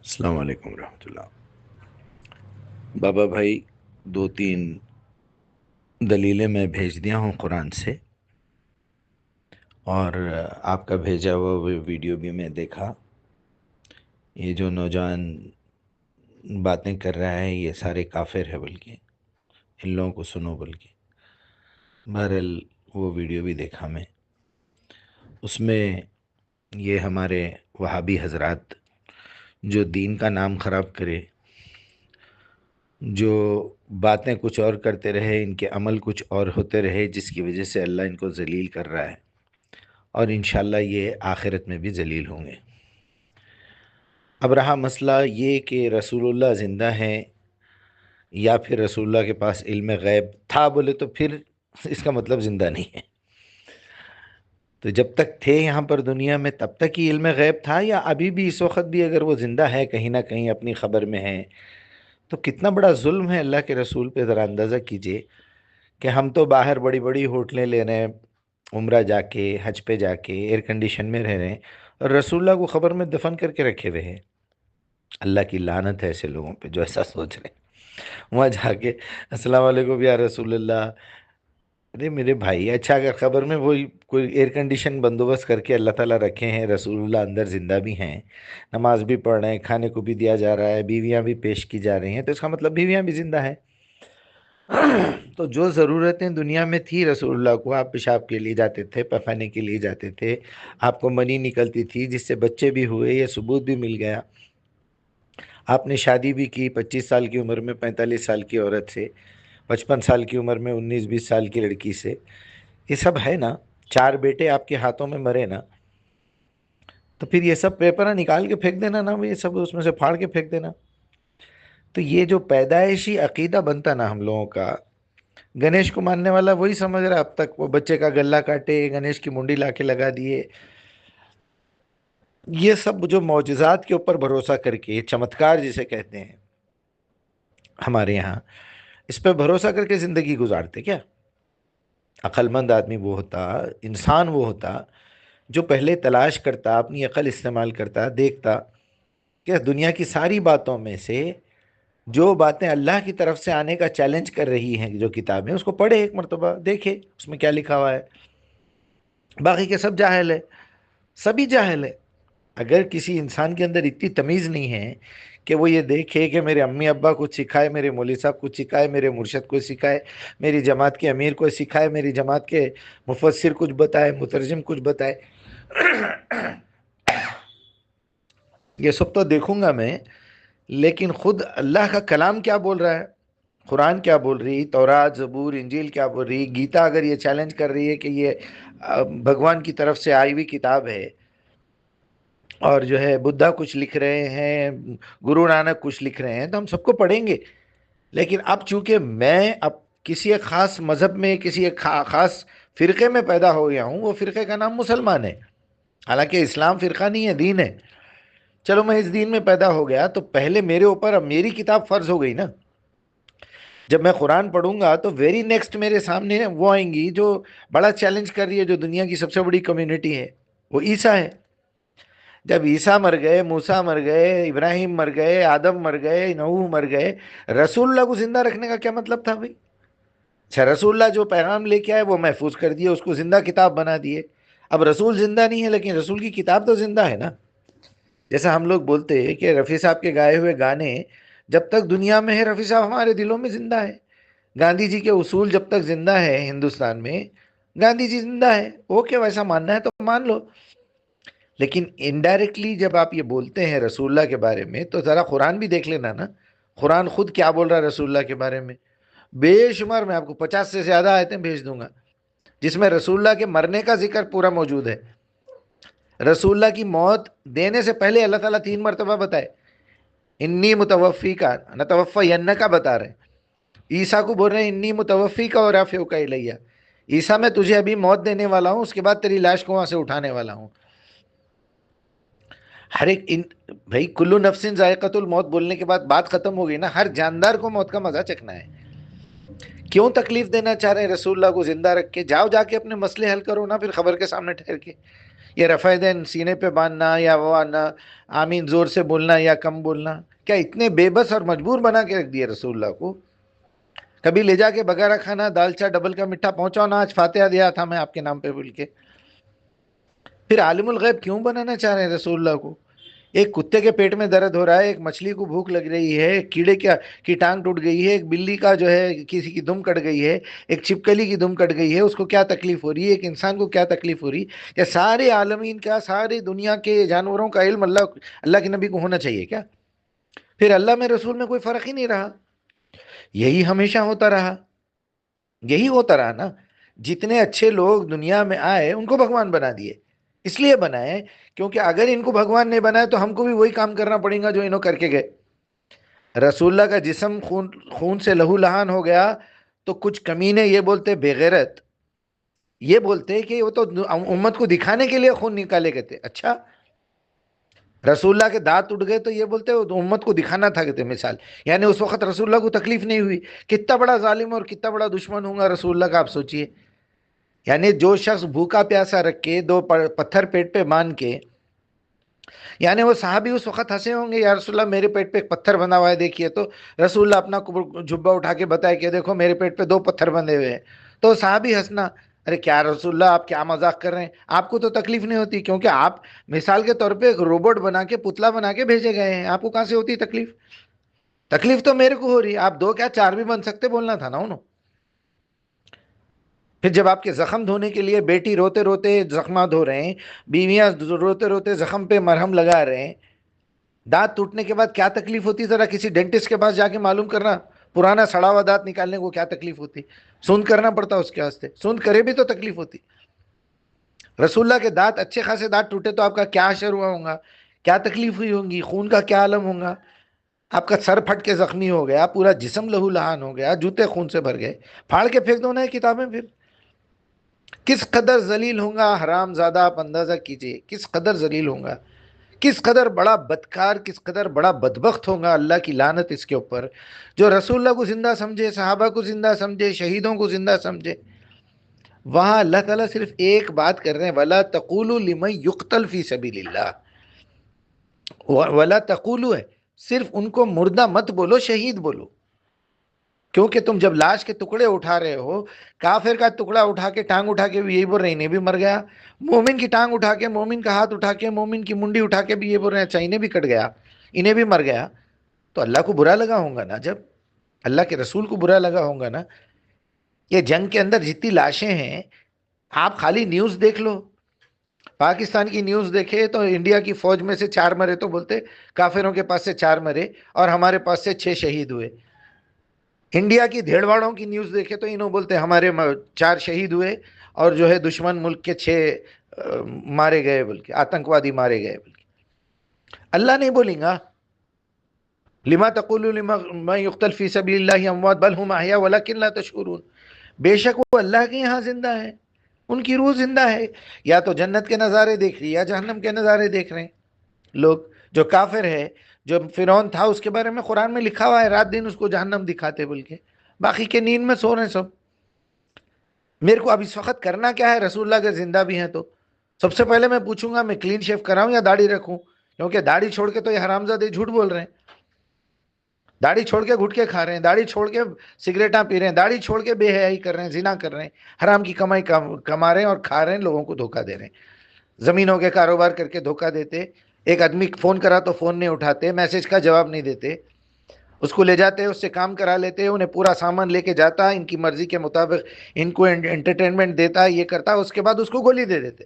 السلام علیکم ورحمۃ اللہ۔ بابا بھائی، دو تین دلیلیں میں بھیج دیا ہوں قرآن سے، اور آپ کا بھیجا ہوا وہ ویڈیو بھی میں دیکھا۔ یہ جو نوجوان باتیں کر رہا ہے یہ سارے کافر ہے، بلکہ ان لوگوں کو سنو۔ بلکہ بہرحال وہ ویڈیو بھی دیکھا میں، اس میں یہ ہمارے وہابی حضرات جو دین کا نام خراب کرے، جو باتیں کچھ اور کرتے رہے، ان کے عمل کچھ اور ہوتے رہے، جس کی وجہ سے اللہ ان کو ذلیل کر رہا ہے، اور انشاءاللہ یہ آخرت میں بھی ذلیل ہوں گے۔ اب رہا مسئلہ یہ کہ رسول اللہ زندہ ہیں یا پھر رسول اللہ کے پاس علم غیب تھا، بولے تو پھر اس کا مطلب زندہ نہیں ہے۔ تو جب تک تھے یہاں پر دنیا میں تب تک ہی علم غیب تھا، یا ابھی بھی اس وقت بھی اگر وہ زندہ ہے کہیں نہ کہیں اپنی خبر میں ہے، تو کتنا بڑا ظلم ہے اللہ کے رسول پہ، ذرا اندازہ کیجئے کہ ہم تو باہر بڑی بڑی ہوٹلیں لے رہے ہیں، عمرہ جا کے، حج پہ جا کے ایئر کنڈیشن میں رہ رہے ہیں، اور رسول اللہ کو خبر میں دفن کر کے رکھے ہوئے ہیں۔ اللہ کی لعنت ہے ایسے لوگوں پہ جو ایسا سوچ رہے ہیں۔ وہاں جا کے السلام علیکم یا رسول اللہ، ارے میرے بھائی، اچھا اگر خبر میں وہی کوئی ایئر کنڈیشن بندوبست کر کے اللہ تعالیٰ رکھے ہیں، رسول اللہ اندر زندہ بھی ہیں، نماز بھی پڑھ رہے ہیں، کھانے کو بھی دیا جا رہا ہے، بیویاں بھی پیش کی جا رہی ہیں، تو اس کا مطلب بیویاں بھی زندہ ہیں۔ تو جو ضرورتیں دنیا میں تھی رسول اللہ کو، آپ پیشاب کے لیے جاتے تھے، پخانے کے لیے جاتے تھے، آپ کو منی نکلتی تھی جس سے بچے بھی ہوئے، یہ ثبوت بھی مل گیا، آپ نے شادی بھی کی 25 سال کی عمر میں 45 سال کی عورت سے، 55 سال کی عمر میں 19-20 سال کی لڑکی سے، یہ سب ہے نا، 4 بیٹے آپ کے ہاتھوں میں مرے نا، تو پھر یہ سب پیپر نکال کے پھینک دینا نا، یہ سب اس میں سے پھاڑ کے پھینک دینا۔ تو یہ جو پیدائشی عقیدہ بنتا نا ہم لوگوں کا، گنیش کو ماننے والا وہی سمجھ رہا اب تک، وہ بچے کا گلہ کاٹے، گنیش کی منڈی لا کے لگا دیے، یہ سب جو معجزات کے اوپر بھروسہ کر کے، چمتکار جسے کہتے ہیں ہمارے یہاں، اس پہ بھروسہ کر کے زندگی گزارتے کیا؟ عقل مند آدمی وہ ہوتا، انسان وہ ہوتا جو پہلے تلاش کرتا، اپنی عقل استعمال کرتا، دیکھتا کہ دنیا کی ساری باتوں میں سے جو باتیں اللہ کی طرف سے آنے کا چیلنج کر رہی ہیں، جو کتابیں، اس کو پڑھے ایک مرتبہ، دیکھے اس میں کیا لکھا ہوا ہے۔ باقی کے سب جاہل ہے، سبھی جاہل ہے۔ اگر کسی انسان کے اندر اتنی تمیز نہیں ہے کہ وہ یہ دیکھے کہ میرے امی ابا کچھ سکھائے، میرے مولوی صاحب کچھ سکھائے، میرے مرشد کو سکھائے، میری جماعت کے امیر کو سکھائے، میری جماعت کے مفسر کچھ بتائے، مترجم کچھ بتائے، یہ سب تو دیکھوں گا میں، لیکن خود اللہ کا کلام کیا بول رہا ہے، قرآن کیا بول رہی، تورات، زبور، انجیل کیا بول رہی، گیتا اگر یہ چیلنج کر رہی ہے کہ یہ بھگوان کی طرف سے آئی ہوئی کتاب ہے، اور جو ہے بدھا کچھ لکھ رہے ہیں، گرو نانک کچھ لکھ رہے ہیں، تو ہم سب کو پڑھیں گے۔ لیکن اب چونکہ میں اب کسی ایک خاص مذہب میں، کسی ایک خاص فرقے میں پیدا ہو گیا ہوں، وہ فرقے کا نام مسلمان ہے، حالانکہ اسلام فرقہ نہیں ہے، دین ہے۔ چلو میں اس دین میں پیدا ہو گیا تو پہلے میرے اوپر اب میری کتاب فرض ہو گئی نا۔ جب میں قرآن پڑھوں گا تو ویری نیکسٹ میرے سامنے وہ آئیں گی جو بڑا چیلنج کر رہی ہے، جو دنیا کی سب سے بڑی کمیونٹی ہے، وہ عیسیٰ ہے۔ جب عیسیٰ مر گئے، موسیٰ مر گئے، ابراہیم مر گئے، آدم مر گئے، نوح مر گئے، رسول اللہ کو زندہ رکھنے کا کیا مطلب تھا بھائی؟ اچھا، رسول اللہ جو پیغام لے کے آئے وہ محفوظ کر دیے، اس کو زندہ کتاب بنا دیے۔ اب رسول زندہ نہیں ہے لیکن رسول کی کتاب تو زندہ ہے نا۔ جیسا ہم لوگ بولتے ہیں کہ رفیع صاحب کے گائے ہوئے گانے جب تک دنیا میں ہے، رفیع صاحب ہمارے دلوں میں زندہ ہے۔ گاندھی جی کے اصول جب تک زندہ ہے ہندوستان میں، گاندھی جی زندہ ہے۔ اوکے، ویسا ماننا ہے تو مان لو، لیکن انڈائریکٹلی جب آپ یہ بولتے ہیں رسول اللہ کے بارے میں تو ذرا قرآن بھی دیکھ لینا نا، قرآن خود کیا بول رہا ہے رسول اللہ کے بارے میں۔ بے شمار، میں آپ کو 50 سے زیادہ آیتیں بھیج دوں گا جس میں رسول اللہ کے مرنے کا ذکر پورا موجود ہے۔ رسول اللہ کی موت دینے سے پہلے اللہ تعالیٰ 3 مرتبہ بتائے، انی متوفی کا، نتوفینک کا بتا رہے ہیں، عیسیٰ کو بول رہے ہیں انی متوفی کا اور رافعک الیہ، عیسیٰ میں تجھے ابھی موت دینے والا ہوں، اس کے بعد تیری لاش کو وہاں سے اٹھانے والا ہوں۔ ہر ایک بھائی کلو نفس ذائقۃ الموت بولنے کے بعد بات ختم ہو گئی نا، ہر جاندار کو موت کا مزہ چکھنا ہے۔ کیوں تکلیف دینا چاہ رہے ہیں رسول اللہ کو زندہ رکھ کے؟ جاؤ جا کے اپنے مسئلے حل کرو نا پھر خبر کے سامنے ٹھہر کے۔ یہ رفع دین سینے پہ باندھنا یا وہ آمین زور سے بولنا یا کم بولنا، کیا اتنے بے بس اور مجبور بنا کے رکھ دیا رسول اللہ کو؟ کبھی لے جا کے بگارا کھانا، دالچا ڈبل کا میٹھا پہنچاؤ نا، آج فاتحہ دیا تھا میں آپ کے نام پہ بول کے. پھر عالم الغیب کیوں بنانا چاہ رہے ہیں رسول اللہ کو؟ ایک کتے کے پیٹ میں درد ہو رہا ہے، ایک مچھلی کو بھوک لگ رہی ہے، ایک کیڑے کی ٹانگ ٹوٹ گئی ہے، ایک بلی کا جو ہے کسی کی دم کٹ گئی ہے، ایک چھپکلی کی دم کٹ گئی ہے، اس کو کیا تکلیف ہو رہی ہے، ایک انسان کو کیا تکلیف ہو رہی ہے؟ کیا سارے عالمین کا، ساری دنیا کے جانوروں کا علم اللہ کے نبی کو ہونا چاہیے کیا؟ پھر اللہ میں رسول میں کوئی فرق ہی نہیں رہا. یہی ہمیشہ ہوتا رہا، یہی ہوتا رہا نا. جتنے اچھے لوگ دنیا میں آئے ان کو بھگوان بنا دیے. اس لیے بنائے کیونکہ اگر ان کو بھگوان نے بنایا تو ہم کو بھی وہی کام کرنا پڑے گا جو انہوں کر کے گئے. رسول اللہ کا جسم خون سے لہو لہان ہو گیا تو کچھ کمینے یہ بولتے بے غیرت، یہ بولتے کہ وہ تو امت کو دکھانے کے لیے خون نکالے گئے تھے. اچھا، رسول اللہ کے دانت ٹوٹ گئے تو یہ بولتے امت کو دکھانا تھا کہتے مثال. یعنی اس وقت رسول اللہ کو تکلیف نہیں ہوئی. کتنا بڑا ظالم اور کتنا بڑا دشمن ہوں گا رسول اللہ کا، آپ سوچئے. یعنی جو شخص بھوکا پیاسا رکھ کے دو پتھر پیٹ پہ باندھ کے، یعنی وہ صحابی اس وقت ہنسے ہوں گے، یا رسول اللہ میرے پیٹ پہ ایک پتھر بندھا ہوا ہے دیکھیے. تو رسول اللہ اپنا جھبا اٹھا کے بتائے کہ دیکھو میرے پیٹ پہ 2 پتھر بندھے ہوئے ہیں. تو صحابی ہنسنا، ارے کیا رسول اللہ آپ کیا مذاق کر رہے ہیں، آپ کو تو تکلیف نہیں ہوتی کیونکہ آپ مثال کے طور پہ ایک روبوٹ بنا کے، پتلا بنا کے بھیجے گئے ہیں. آپ کو کہاں سے ہوتی تکلیف؟ تکلیف تو میرے کو ہو رہی ہے. آپ 2 کیا 4 بھی بن سکتے، بولنا تھا نا انہوں. پھر جب آپ کے زخم دھونے کے لیے بیٹی روتے روتے زخمہ دھو رہے ہیں، بیویاں روتے روتے زخم پہ مرہم لگا رہے ہیں، دانت ٹوٹنے کے بعد کیا تکلیف ہوتی، ذرا کسی ڈینٹسٹ کے پاس جا کے معلوم کرنا. پرانا سڑا ہوا دانت نکالنے کو کیا تکلیف ہوتی، سوند کرنا پڑتا اس کے واسطے، سوند کرے بھی تو تکلیف ہوتی. رسول اللہ کے دانت اچھے خاصے دانت ٹوٹے تو آپ کا کیا اثر ہوا ہوگا، کیا تکلیف ہوئی ہوگی، خون کا کیا عالم ہوگا. آپ کا سر پھٹ کے زخمی ہو گیا، پورا جسم لہو لہان ہو گیا، جوتے خون سے بھر گئے، پھاڑ کے پھینک دو نا کتابیں. پھر کس قدر ذلیل ہوں گا حرام زادہ، آپ اندازہ کیجئے کس قدر ذلیل ہوں گا، کس قدر بڑا بدکار، کس قدر بڑا بدبخت ہوگا. اللہ کی لعنت اس کے اوپر جو رسول اللہ کو زندہ سمجھے، صحابہ کو زندہ سمجھے، شہیدوں کو زندہ سمجھے. وہاں اللہ تعالیٰ صرف ایک بات کر رہے ہیں، وَلَا تَقُولُوا لِمَن يُقْتَلْ فِي سَبِيلِ اللَّهِ. وَلَا تَقُولُوا ہے، صرف ان کو مردہ مت بولو، شہید بولو. کیونکہ تم جب لاش کے ٹکڑے اٹھا رہے ہو، کافر کا ٹکڑا اٹھا کے، ٹانگ اٹھا کے بھی یہی بول رہے ہیں انہیں بھی مر گیا. مومن کی ٹانگ اٹھا کے، مومن کا ہاتھ اٹھا کے، مومن کی منڈی اٹھا کے بھی یہ بول رہے ہیں اچھا انہیں بھی کٹ گیا، انہیں بھی مر گیا. تو اللہ کو برا لگا ہوگا نا، جب اللہ کے رسول کو برا لگا ہوگا نا. یہ جنگ کے اندر جتنی لاشیں ہیں، آپ خالی نیوز دیکھ لو. پاکستان کی نیوز دیکھے تو انڈیا کی فوج میں سے 4 مرے تو بولتے کافروں کے پاس سے 4 مرے اور ہمارے پاس سے 6 شہید ہوئے. انڈیا کی بھیڑواڑوں کی نیوز دیکھے تو انہوں بولتے ہمارے 4 شہید ہوئے اور جو ہے دشمن ملک کے 6 مارے گئے، بلکہ آتنکوادی مارے گئے. بلکہ اللہ نہیں بولیں گا لما تقولوا لمن يقتل في سبيل الله اموات بل هم احياء ولكن لا تشعرون. بے شک وہ اللہ کے یہاں زندہ ہے، ان کی روح زندہ ہے. یا تو جنت کے نظارے دیکھ رہی ہے یا جہنم کے نظارے دیکھ رہے ہیں لوگ. جو کافر ہے، جو فرعون تھا، اس کے بارے میں قرآن میں لکھا ہوا ہے رات دن اس کو جہنم دکھاتے بول کے، باقی کے نیند میں سو رہے ہیں سب. میرے کو اب اس وقت کرنا کیا ہے؟ رسول اللہ کے زندہ بھی ہیں تو سب سے پہلے میں پوچھوں گا میں کلین شیف کراؤں یا داڑھی رکھوں؟ کیونکہ داڑھی چھوڑ کے تو یہ حرامزادے جھوٹ بول رہے ہیں. داڑھی چھوڑ کے گھٹکے کھا رہے ہیں، داڑھی چھوڑ کے سگریٹاں پی رہے ہیں، داڑھی چھوڑ کے بے حیائی کر رہے ہیں، زنا کر رہے ہیں، حرام کی کمائی کما رہے ہیں اور کھا رہے ہیں، لوگوں کو دھوکہ دے رہے ہیں. زمینوں کے کاروبار کر کے دھوکہ دیتے. ایک آدمی فون کرا تو فون نہیں اٹھاتے، میسج کا جواب نہیں دیتے، اس کو لے جاتے، اس سے کام کرا لیتے، انہیں پورا سامان لے کے جاتا، ان کی مرضی کے مطابق ان کو انٹرٹینمنٹ دیتا، یہ کرتا، اس کے بعد اس کو گولی دے دیتے.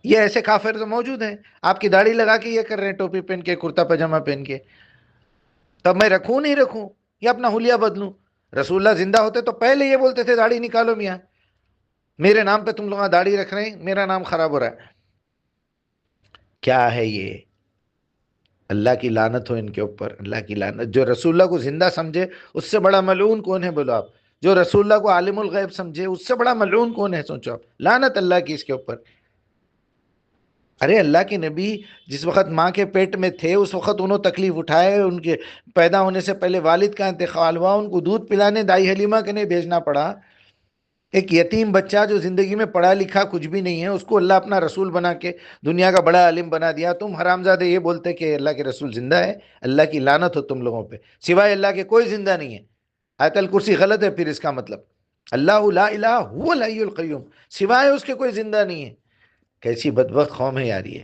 یہ ایسے کافر تو موجود ہیں. آپ کی داڑھی لگا کے یہ کر رہے ہیں، ٹوپی پہن کے، کرتا پاجامہ پہن کے. تب میں رکھوں نہیں رکھوں یا اپنا حلیہ بدلوں؟ رسول اللہ زندہ ہوتے تو پہلے یہ بولتے تھے داڑھی نکالو میاں، میرے نام پہ تم لوگ داڑھی رکھ رہے ہیں، میرا نام خراب ہو رہا ہے. کیا ہے یہ؟ اللہ کی لعنت ہو ان کے اوپر، اللہ کی لعنت. جو رسول اللہ کو زندہ سمجھے اس سے بڑا ملعون کون ہے بولو آپ؟ جو رسول اللہ کو عالم الغیب سمجھے اس سے بڑا ملعون کون ہے؟ سوچو آپ. لعنت اللہ کی اس کے اوپر. ارے اللہ کے نبی جس وقت ماں کے پیٹ میں تھے اس وقت انہوں تکلیف اٹھائے، ان کے پیدا ہونے سے پہلے والد کا انتقال ہوا، ان کو دودھ پلانے دائی حلیمہ کے نہیں بھیجنا پڑا. ایک یتیم بچہ جو زندگی میں پڑھا لکھا کچھ بھی نہیں ہے، اس کو اللہ اپنا رسول بنا کے دنیا کا بڑا عالم بنا دیا، تم حرامزادے یہ بولتے کہ اللہ کے رسول زندہ ہے؟ اللہ کی لعنت ہو تم لوگوں پہ، سوائے اللہ کے کوئی زندہ نہیں ہے۔ آیت الکرسی غلط ہے پھر اس کا مطلب، اللہ لا الہ هو الحی القیوم، سوائے اس کے کوئی زندہ نہیں ہے۔ کیسی بدبخت قوم ہے یار یہ۔